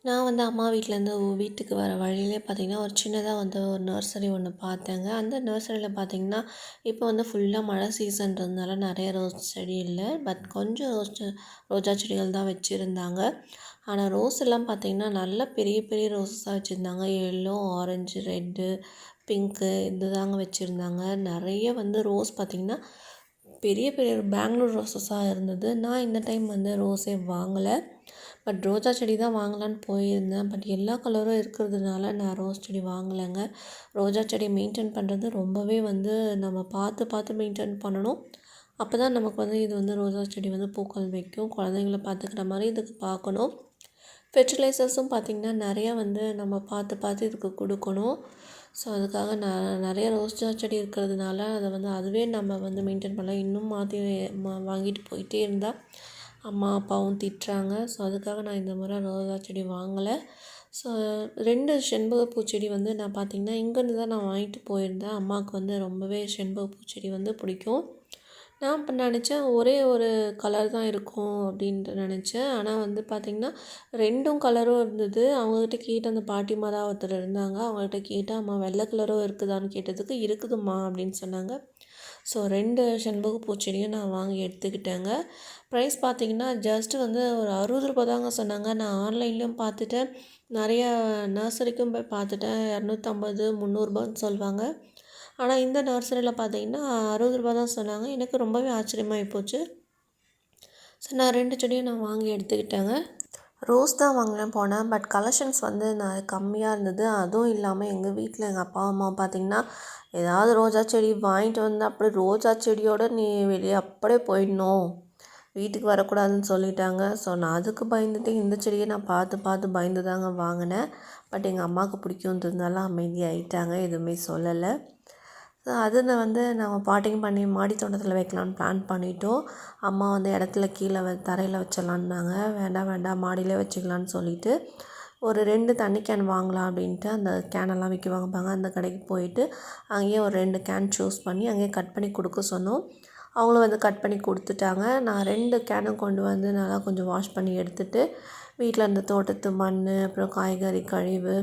நான் வந்து அம்மா வீட்லேருந்து வீட்டுக்கு வர வழியிலே பார்த்திங்கன்னா, ஒரு சின்னதாக வந்து ஒரு நர்சரி ஒன்று பார்த்தேங்க. அந்த நர்சரியில் பார்த்திங்கன்னா, இப்போ வந்து ஃபுல்லாக மழை சீசன்றதுனால நிறைய ரோஸ் செடி இல்ல. பட் கொஞ்சம் ரோஜா செடிகள் தான் வச்சுருந்தாங்க. ஆனால் ரோஸ் எல்லாம் பார்த்திங்கன்னா, நல்லா பெரிய பெரிய ரோஸஸாக வச்சுருந்தாங்க. எல்லோ, ஆரஞ்சு, ரெட்டு, பிங்க்கு இதுதாங்க வச்சுருந்தாங்க. நிறைய வந்து ரோஸ் பார்த்திங்கன்னா, பெரிய பெரிய பெங்களூர் ரோஸஸாக இருந்தது. நான் இந்த டைம் வந்து ரோஸே வாங்கலை. பட் ரோஜா செடி தான் வாங்கலான்னு போயிருந்தேன். பட் எல்லா கலரும் இருக்கிறதுனால நான் ரோஸ் செடி வாங்கலைங்க. ரோஜா செடி மெயின்டைன் பண்ணுறது ரொம்பவே வந்து நம்ம பார்த்து பார்த்து மெயின்டைன் பண்ணணும். அப்போ தான் நமக்கு வந்து இது வந்து ரோஜா செடி வந்து பூக்கள் வைக்கும். குழந்தைங்கள பார்த்துக்கிற மாதிரி இதுக்கு பார்க்கணும். ஃபெர்டிலைசர்ஸும் பார்த்திங்கன்னா நிறையா வந்து நம்ம பார்த்து பார்த்து இதுக்கு கொடுக்கணும். ஸோ அதுக்காக நிறைய ரோஜா செடி இருக்கிறதுனால அதை வந்து அதுவே நம்ம வந்து மெயின்டைன் பண்ணலாம். இன்னும் மாற்றி வாங்கிட்டு போயிட்டே இருந்தால் அம்மா அப்பாவும் திட்டுறாங்க. ஸோ அதுக்காக நான் இந்த முறை ரோஜா செடி வாங்கலை. ஸோ 2 செண்பக பூச்செடி வந்து நான் பார்த்திங்கன்னா இங்கேருந்து தான் நான் வாங்கிட்டு போயிருந்தேன். அம்மாவுக்கு வந்து ரொம்பவே செண்பக பூச்செடி வந்து பிடிக்கும். நான் இப்போ நினச்சேன் ஒரே ஒரு கலர் தான் இருக்கும் அப்படின்ட்டு நினச்சேன். ஆனால் வந்து பார்த்திங்கன்னா 2ம் கலரும் இருந்தது. அவங்கக்கிட்ட கேட்டு அந்த பாட்டிமா தான் ஒருத்தர் இருந்தாங்க. அவங்கள்ட்ட கேட்டால் அம்மா வெள்ளை கலரும் இருக்குதான்னு கேட்டதுக்கு இருக்குதும்மா அப்படின்னு சொன்னாங்க. ஸோ 2 செண்பக பூச்செடியும் நான் வாங்கி எடுத்துக்கிட்டேங்க. ப்ரைஸ் பார்த்திங்கன்னா ஜஸ்ட்டு வந்து ஒரு ரூ. 60 தாங்க சொன்னாங்க. நான் ஆன்லைன்லேயும் பார்த்துட்டேன், நிறையா நர்சரிக்கும் போய் பார்த்துட்டேன். 250, 300 சொல்லுவாங்க. ஆனால் இந்த நர்சரியில் பார்த்தீங்கன்னா ரூ. 60 தான் சொன்னாங்க. எனக்கு ரொம்பவே ஆச்சரியமாகி போச்சு. ஸோ நான் 2 செடியும் நான் வாங்கி எடுத்துக்கிட்டேங்க. ரோஸ் தான் வாங்கினேன் போனேன். பட் கலெக்ஷன்ஸ் வந்து நான் கம்மியாக இருந்தது. அதுவும் இல்லாமல் எங்கள் வீட்டில் எங்கள் அப்பா அம்மா பார்த்திங்கன்னா, ஏதாவது ரோஜா செடி வாங்கிட்டு வந்து அப்படியே ரோஜா செடியோடு நீ வெளியே அப்படியே போயிடணும், வீட்டுக்கு வரக்கூடாதுன்னு சொல்லிட்டாங்க. ஸோ நான் அதுக்கு பயந்துட்டு இந்த செடியை நான் பார்த்து பார்த்து பயந்து தாங்க வாங்கினேன். பட் எங்கள் அம்மாவுக்கு பிடிக்குன்றதுனால அமைதியாகிட்டாங்க, எதுவுமே சொல்லலை. ஸோ அதை வந்து நம்ம பாட்டிங் பண்ணி மாடி தோட்டத்தில் வைக்கலான்னு பிளான் பண்ணிட்டோம். அம்மா வந்து இடத்துல கீழே தரையில் வச்சிடலான்னாங்க. வேண்டாம் வேண்டாம் மாடியிலே வச்சுக்கலான்னு சொல்லிவிட்டு ஒரு 2 தண்ணி கேன் வாங்கலாம் அப்படின்ட்டு அந்த கேனெல்லாம் விற்க வாங்கப்பாங்க அந்த கடைக்கு போயிட்டு அங்கேயே ஒரு 2 கேன் சூஸ் பண்ணி அங்கேயே கட் பண்ணி கொடுக்க சொன்னோம். அவங்களும் வந்து கட் பண்ணி கொடுத்துட்டாங்க. நான் 2 கேனும் கொண்டு வந்து நல்லா கொஞ்சம் வாஷ் பண்ணி எடுத்துகிட்டு வீட்டில் இருந்த தோட்டத்து மண், அப்புறம் காய்கறி கழிவு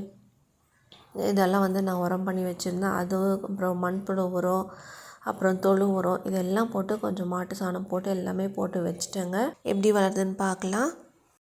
இதெல்லாம் வந்து நான் உரம் பண்ணி வச்சுருந்தேன். அது அப்புறம் மண்புழு உரம், அப்புறம் தொழு உரம் இதெல்லாம் போட்டு கொஞ்சம் மாட்டு சாணம் போட்டு எல்லாமே போட்டு வச்சுட்டேங்க. எப்படி வளருதுன்னு பார்க்கலாம்.